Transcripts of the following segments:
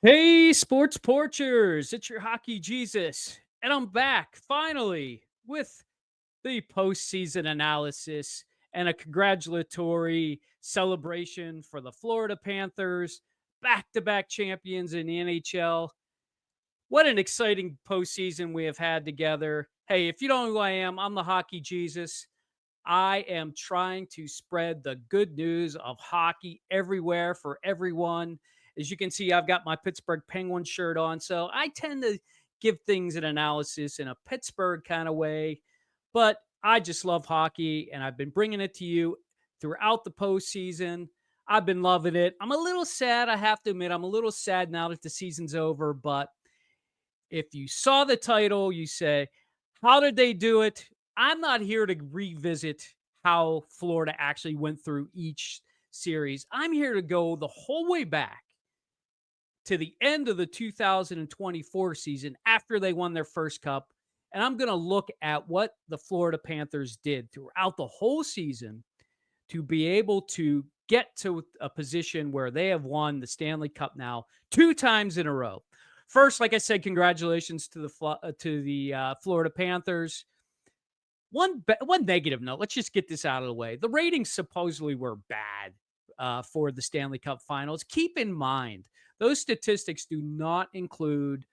Hey, sports porchers, it's your hockey Jesus, and I'm back finally with the postseason analysis and a congratulatory celebration for the Florida Panthers, back to back champions in the NHL. What an exciting postseason we have had together. Hey, if you don't know who I am, I'm the hockey Jesus. I am trying to spread the good news of hockey everywhere for everyone. As you can see, I've got my Pittsburgh Penguins shirt on. So I tend to give things an analysis in a Pittsburgh kind of way. But I just love hockey and I've been bringing it to you throughout the postseason. I've been loving it. I'm a little sad. I have to admit, I'm a little sad now that the season's over. But if you saw the title, you say, how did they do it? I'm not here to revisit how Florida actually went through each series. I'm here to go the whole way back to the end of the 2024 season after they won their first cup. And I'm going to look at what the Florida Panthers did throughout the whole season to be able to get to a position where they have won the Stanley Cup now 2 times in a row. First, like I said, congratulations to the Florida Panthers. One negative note. Let's just get this out of the way. The ratings supposedly were bad for the Stanley Cup Finals. Keep in mind those statistics do not include.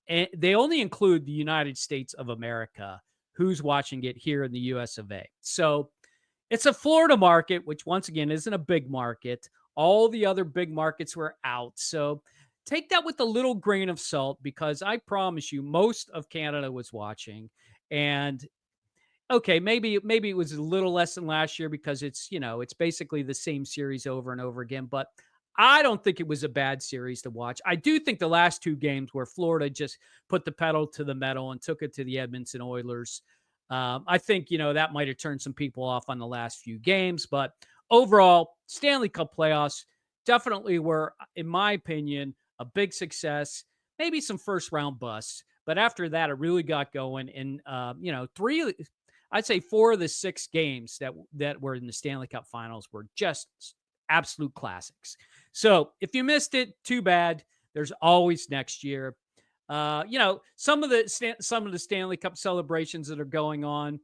They only include the United States of America, who's watching it here in the U.S. of A. So it's a Florida market, which once again isn't a big market. All the other big markets were out. So take that with a little grain of salt because I promise you, most of Canada was watching. And okay, maybe it was a little less than last year because it's basically the same series over and over again. But I don't think it was a bad series to watch. I do think the last 2 games where Florida just put the pedal to the metal and took it to the Edmonton Oilers. I think that might have turned some people off on the last few games, but overall, Stanley Cup playoffs definitely were, in my opinion, a big success. Maybe some first round busts, but after that, it really got going. And I'd say 4 of the 6 games that were in the Stanley Cup Finals were just absolute classics. So if you missed it, too bad. There's always next year. Some of the Stanley Cup celebrations that are going on.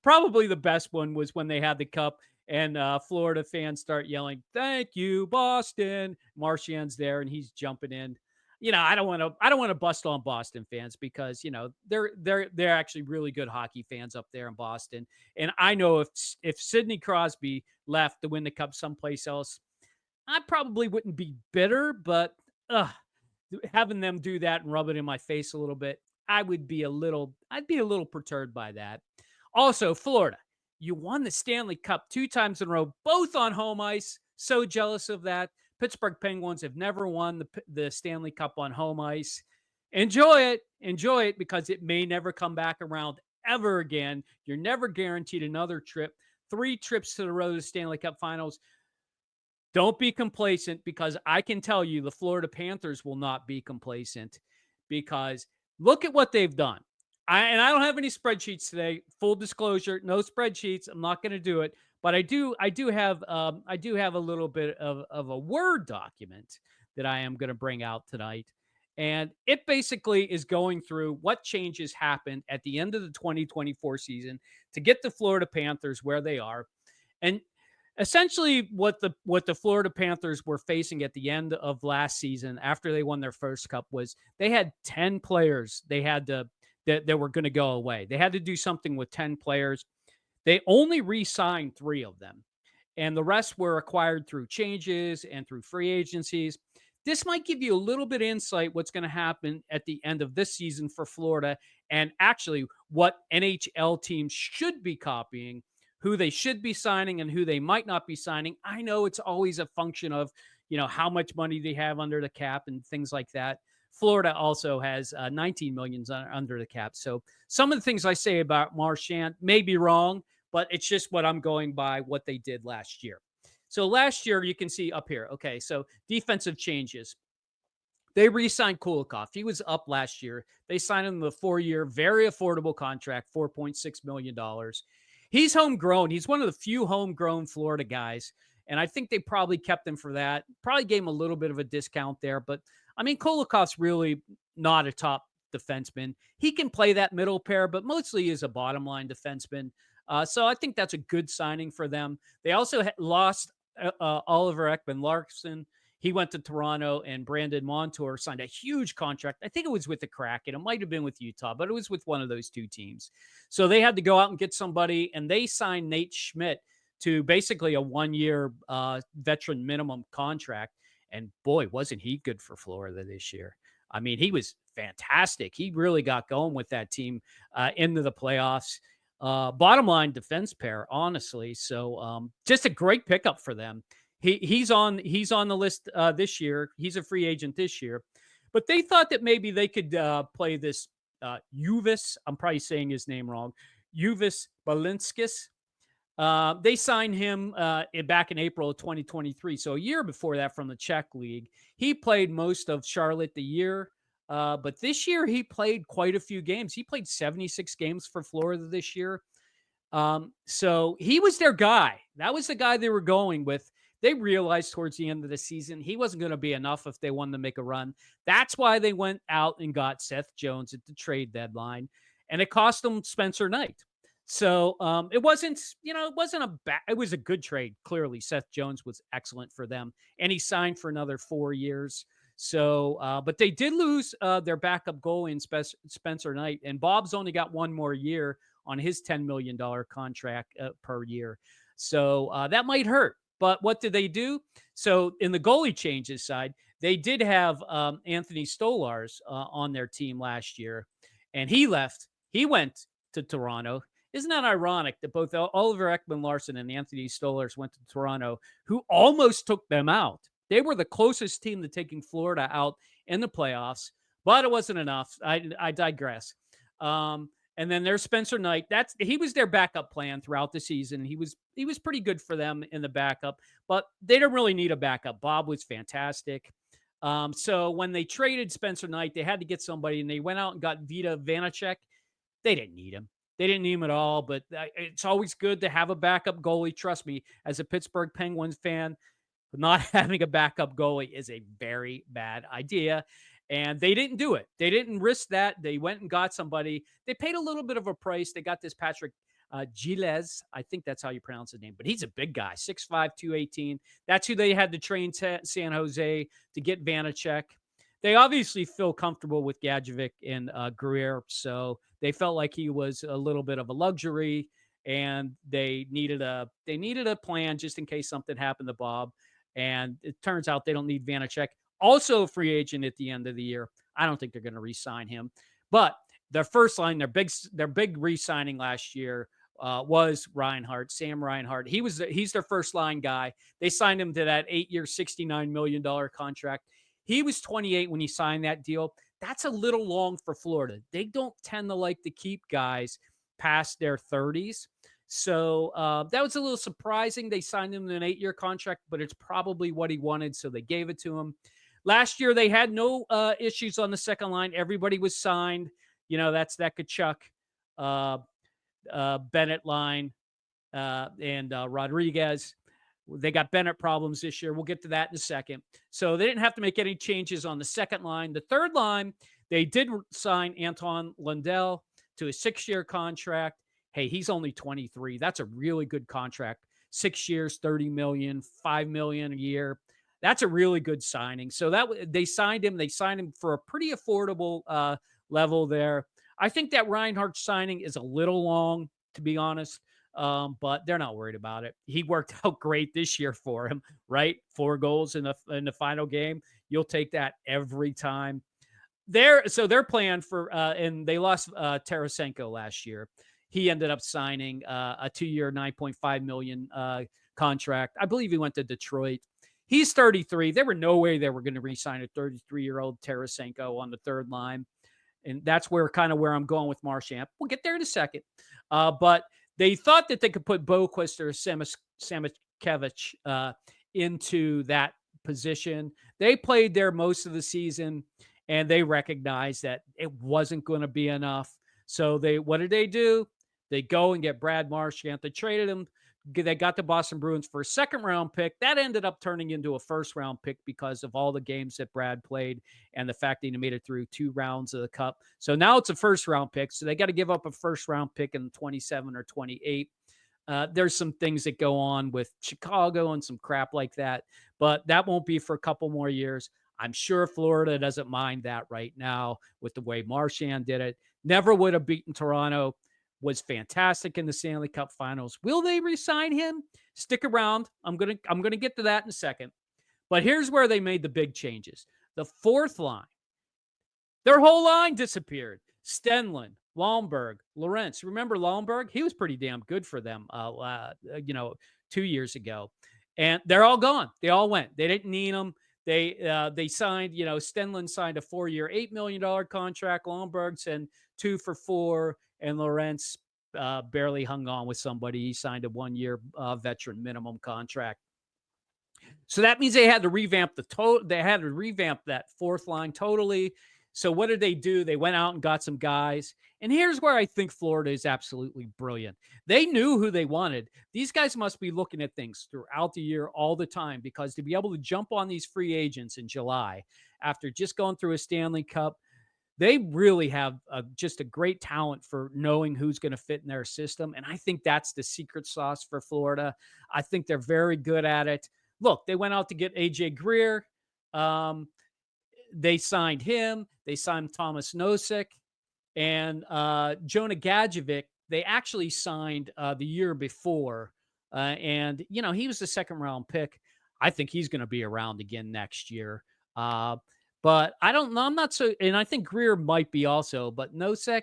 Probably the best one was when they had the cup and Florida fans start yelling, "Thank you, Boston!" Marchand's there and he's jumping in. I don't want to bust on Boston fans because they're actually really good hockey fans up there in Boston. And I know if Sidney Crosby left to win the cup someplace else, I probably wouldn't be bitter, but having them do that and rub it in my face a little bit, I'd be a little perturbed by that. Also, Florida, you won the Stanley Cup 2 times in a row, both on home ice. So jealous of that. Pittsburgh Penguins have never won the Stanley Cup on home ice. Enjoy it because it may never come back around ever again. You're never guaranteed another trip. 3 trips to the road to the Stanley Cup Finals. Don't be complacent because I can tell you the Florida Panthers will not be complacent because look at what they've done. I don't have any spreadsheets today. Full disclosure, no spreadsheets. I'm not going to do it, but I do have a little bit of a Word document that I am going to bring out tonight. And it basically is going through what changes happened at the end of the 2024 season to get the Florida Panthers where they are. And essentially what the Florida Panthers were facing at the end of last season after they won their first cup was they had 10 players that were going to go away. They had to do something with 10 players. They only re-signed 3 of them, and the rest were acquired through changes and through free agencies. This might give you a little bit of insight what's going to happen at the end of this season for Florida and actually what NHL teams should be copying, who they should be signing and who they might not be signing. I know it's always a function of, how much money they have under the cap and things like that. Florida also has 19 million under the cap. So some of the things I say about Marchand may be wrong, but it's just what I'm going by what they did last year. So last year, you can see up here. Okay, so defensive changes. They re-signed Kulikov. He was up last year. They signed him a 4-year, very affordable contract, $4.6 million. He's homegrown. He's one of the few homegrown Florida guys. And I think they probably kept him for that. Probably gave him a little bit of a discount there. But I mean, Kolikov's really not a top defenseman. He can play that middle pair, but mostly is a bottom line defenseman. So I think that's a good signing for them. They also lost Oliver Ekman Larson. He went to Toronto, and Brandon Montour signed a huge contract. I think it was with the Kraken. It might have been with Utah, but it was with one of those two teams. So they had to go out and get somebody, and they signed Nate Schmidt to basically a 1-year veteran minimum contract. And boy, wasn't he good for Florida this year. I mean, he was fantastic. He really got going with that team into the playoffs. Bottom line defense pair, honestly. So just a great pickup for them. He's on the list this year. He's a free agent this year, but they thought that maybe they could play this Juvis. I'm probably saying his name wrong. Juvis Balinskis. They signed him back in April of 2023, so a year before that from the Czech League. He played most of Charlotte the year, but this year he played quite a few games. He played 76 games for Florida this year. So he was their guy. That was the guy they were going with. They realized towards the end of the season he wasn't going to be enough if they wanted to make a run. That's why they went out and got Seth Jones at the trade deadline, and it cost them Spencer Knight. So it wasn't it was a good trade. Clearly, Seth Jones was excellent for them, and he signed for another 4 years. So, but they did lose their backup goalie in Spencer Knight, and Bob's only got 1 more year on his $10 million contract per year. So that might hurt. But what did they do? So in the goalie changes side, they did have Anthony Stolarz on their team last year, and he left. He went to Toronto. Isn't that ironic that both Oliver Ekman Larson and Anthony Stolarz went to Toronto, who almost took them out? They were the closest team to taking Florida out in the playoffs, but it wasn't enough. I digress. And then there's Spencer Knight. He was their backup plan throughout the season. He was pretty good for them in the backup, but they don't really need a backup. Bob was fantastic. So when they traded Spencer Knight, they had to get somebody, and they went out and got Vita Vanacek. They didn't need him. They didn't need him at all, but it's always good to have a backup goalie. Trust me, as a Pittsburgh Penguins fan, not having a backup goalie is a very bad idea. And they didn't do it. They didn't risk that. They went and got somebody. They paid a little bit of a price. They got this Patrick Gilles. I think that's how you pronounce his name, but he's a big guy, 6'5", 218. That's who they had to train San Jose to get Vanacek. They obviously feel comfortable with Gadjevich and Greer, so they felt like he was a little bit of a luxury, and they needed a plan just in case something happened to Bob. And it turns out they don't need Vanacek. Also a free agent at the end of the year. I don't think they're going to re-sign him. But their first line, their big re-signing last year was Reinhart, Sam Reinhart. He's their first line guy. They signed him to that 8-year, $69 million contract. He was 28 when he signed that deal. That's a little long for Florida. They don't tend to like to keep guys past their 30s. So that was a little surprising. They signed him to an 8-year contract, but it's probably what he wanted, so they gave it to him. Last year, they had no issues on the second line. Everybody was signed. That's that Kachuk, Bennett line, and Rodriguez. They got Bennett problems this year. We'll get to that in a second. So they didn't have to make any changes on the second line. The third line, they did sign Anton Lundell to a 6-year contract. Hey, he's only 23. That's a really good contract. 6 years, $30 million, $5 million a year. That's a really good signing. So they signed him. They signed him for a pretty affordable level there. I think that Reinhart signing is a little long, to be honest. But they're not worried about it. He worked out great this year for him, right? 4 goals in the final game. You'll take that every time. Their plan for and they lost Tarasenko last year. He ended up signing a 2-year, $9.5 million contract. I believe he went to Detroit. He's 33. There were no way they were going to re-sign a 33-year-old Tarasenko on the third line. And that's where I'm going with Marchand. We'll get there in a second. But they thought that they could put Boquist or Samoskevich into that position. They played there most of the season, and they recognized that it wasn't going to be enough. So what did they do? They go and get Brad Marchand. They traded him They got the Boston Bruins for a second round pick. That ended up turning into a first round pick because of all the games that Brad played and the fact that he made it through 2 rounds of the cup. So now it's a first round pick. So they got to give up a first round pick in 27 or 28. There's some things that go on with Chicago and some crap like that, but that won't be for a couple more years. I'm sure Florida doesn't mind that right now with the way Marchand did it. Never would have beaten Toronto. Was fantastic in the Stanley Cup Finals. Will they resign him? Stick around. I'm gonna get to that in a second. But here's where they made the big changes. The fourth line, their whole line disappeared. Stenlund, Lomberg, Lorentz. Remember Lomberg? He was pretty damn good for them, 2 years ago. And they're all gone. They all went. They didn't need them. They signed, Stenlund signed a 4-year, $8 million contract. Lomberg signed 2 for 4, and Lorentz barely hung on with somebody. He signed a 1-year veteran minimum contract. So that means they had to revamp they had to revamp that fourth line totally. So what did they do? They went out and got some guys. And here's where I think Florida is absolutely brilliant. They knew who they wanted. These guys must be looking at things throughout the year all the time, because to be able to jump on these free agents in July after just going through a Stanley Cup, they really have just a great talent for knowing who's going to fit in their system. And I think that's the secret sauce for Florida. I think they're very good at it. Look, they went out to get AJ Greer. They signed him. They signed Thomas Nosek and Jonah Gadjevic. They actually signed the year before. And, he was the second round pick. I think he's going to be around again next year. But I don't know. I'm not so, and I think Greer might be also, but Nosek,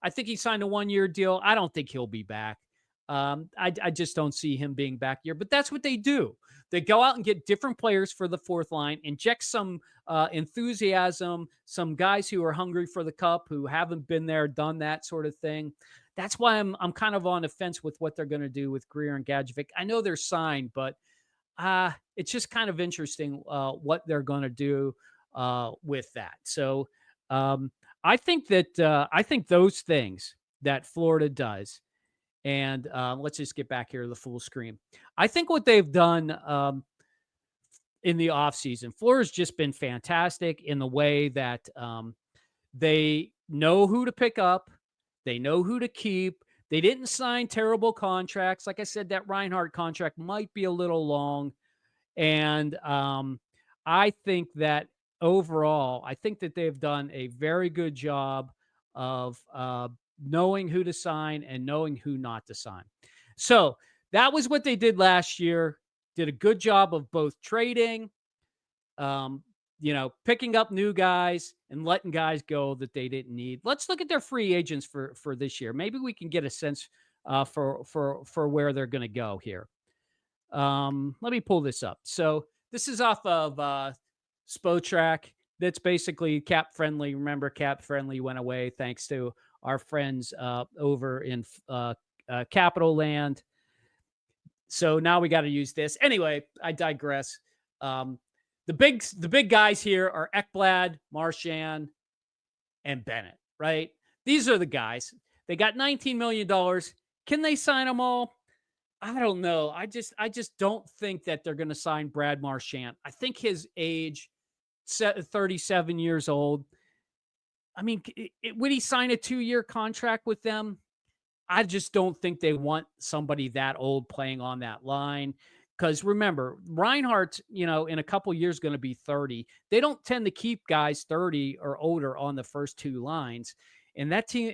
I think he signed a 1-year deal. I don't think he'll be back. I just don't see him being back here, but that's what they do. They go out and get different players for the fourth line, inject some enthusiasm, some guys who are hungry for the cup, who haven't been there, done that sort of thing. That's why I'm kind of on the fence with what they're going to do with Greer and Gadjevic. I know they're signed, but it's just kind of interesting what they're going to do with that. So I think those things that Florida does. And let's just get back here to the full screen. I think what they've done in the offseason, Florida's just been fantastic in the way that they know who to pick up. They know who to keep. They didn't sign terrible contracts. Like I said, that Reinhart contract might be a little long. And I think that overall, I think that they've done a very good job of knowing who to sign and knowing who not to sign. So that was what they did last year. Did a good job of both trading, picking up new guys and letting guys go that they didn't need. Let's look at their free agents for this year. Maybe we can get a sense for where they're going to go here. Let me pull this up. So this is off of Spotrac. That's basically cap friendly. Remember, cap friendly went away thanks to our friends over in Capital Land. So now we got to use this. Anyway, I digress. The big guys here are Ekblad, Marchand, and Bennett, right? These are the guys. They got $19 million. Can they sign them all? I don't know. I just don't think that they're going to sign Brad Marchand. I think his age, 37 years old. I mean, would he sign a 2-year contract with them? I just don't think they want somebody that old playing on that line. Because remember, Reinhardt, in a couple years going to be 30. They don't tend to keep guys 30 or older on the first 2 lines. And that team,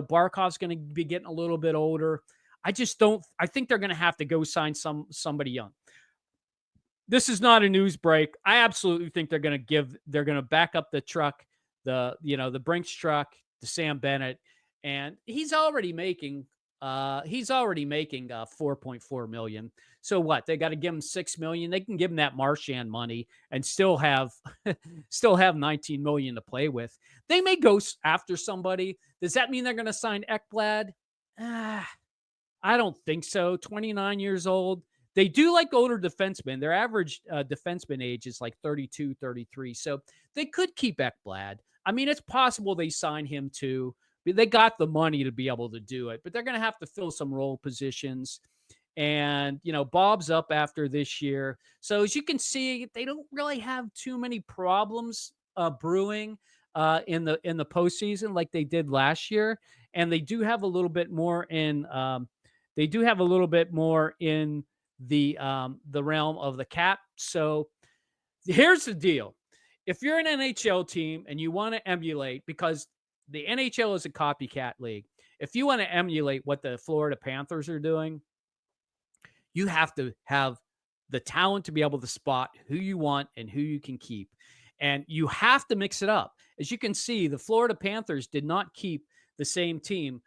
Barkov's going to be getting a little bit older. I think they're going to have to go sign somebody young. This is not a news break. I absolutely think they're going to back up the truck, the Brinks truck, to Sam Bennett. And he's already making $4.4 million. So what? They got to give him $6 million. They can give him that Marchand money and still have $19 million to play with. They may go after somebody. Does that mean they're going to sign Ekblad? I don't think so. 29 years old. They do like older defensemen. Their average defenseman age is like 32, 33. So they could keep Ekblad. I mean, it's possible they sign him too. They got the money to be able to do it, but they're going to have to fill some role positions. and, Bob's up after this year. So as you can see, they don't really have too many problems brewing in the postseason like they did last year, and they do have a little bit more in the realm of the cap. So here's the deal. If you're an NHL team and you want to emulate, because the NHL is a copycat league, if you want to emulate what the Florida Panthers are doing, you have to have the talent to be able to spot who you want and who you can keep. And you have to mix it up. As you can see, the Florida Panthers did not keep the same team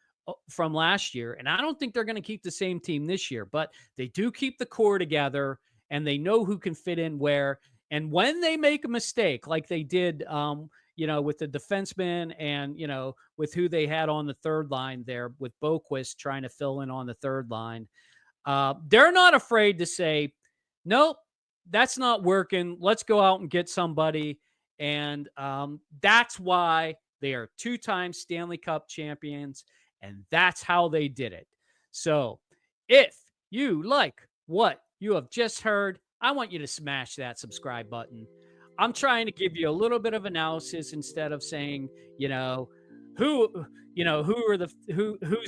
from last year. And I don't think they're going to keep the same team this year, but they do keep the core together and they know who can fit in where. And when they make a mistake, like they did, with the defenseman and, with who they had on the third line there with Boquist trying to fill in on the third line, they're not afraid to say, nope, that's not working. Let's go out and get somebody. And that's why they are two-time Stanley Cup champions. And that's how they did it. So if you like what you have just heard, I want you to smash that subscribe button. I'm trying to give you a little bit of analysis instead of saying, who who's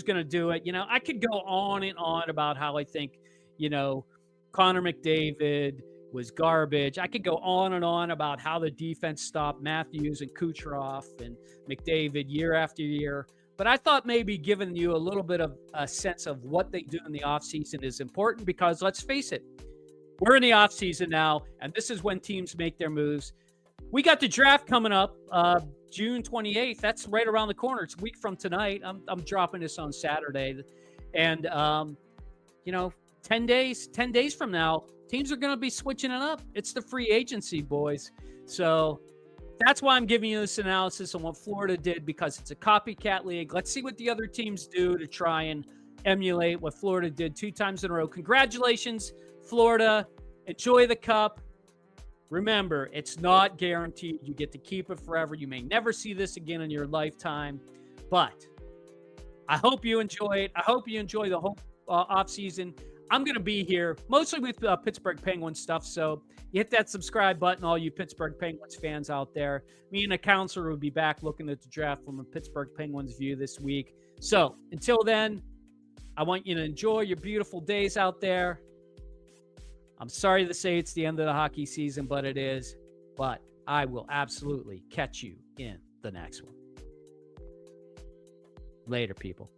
going to do it. I could go on and on about how I think, Connor McDavid was garbage. I could go on and on about how the defense stopped Matthews and Kucherov and McDavid year after year. But I thought maybe giving you a little bit of a sense of what they do in the offseason is important because let's face it, we're in the offseason now, and this is when teams make their moves. We got the draft coming up June 28th. That's right around the corner. It's a week from tonight. I'm dropping this on Saturday. And, 10 days from now, teams are going to be switching it up. It's the free agency, boys. So that's why I'm giving you this analysis on what Florida did because it's a copycat league. Let's see what the other teams do to try and emulate what Florida did 2 times in a row. Congratulations, Florida. Enjoy the cup. Remember, it's not guaranteed. You get to keep it forever. You may never see this again in your lifetime. But I hope you enjoy it. I hope you enjoy the whole offseason. I'm going to be here mostly with Pittsburgh Penguins stuff. So you hit that subscribe button, all you Pittsburgh Penguins fans out there. Me and a counselor will be back looking at the draft from a Pittsburgh Penguins view this week. So until then, I want you to enjoy your beautiful days out there. I'm sorry to say it's the end of the hockey season, but it is. But I will absolutely catch you in the next one. Later, people.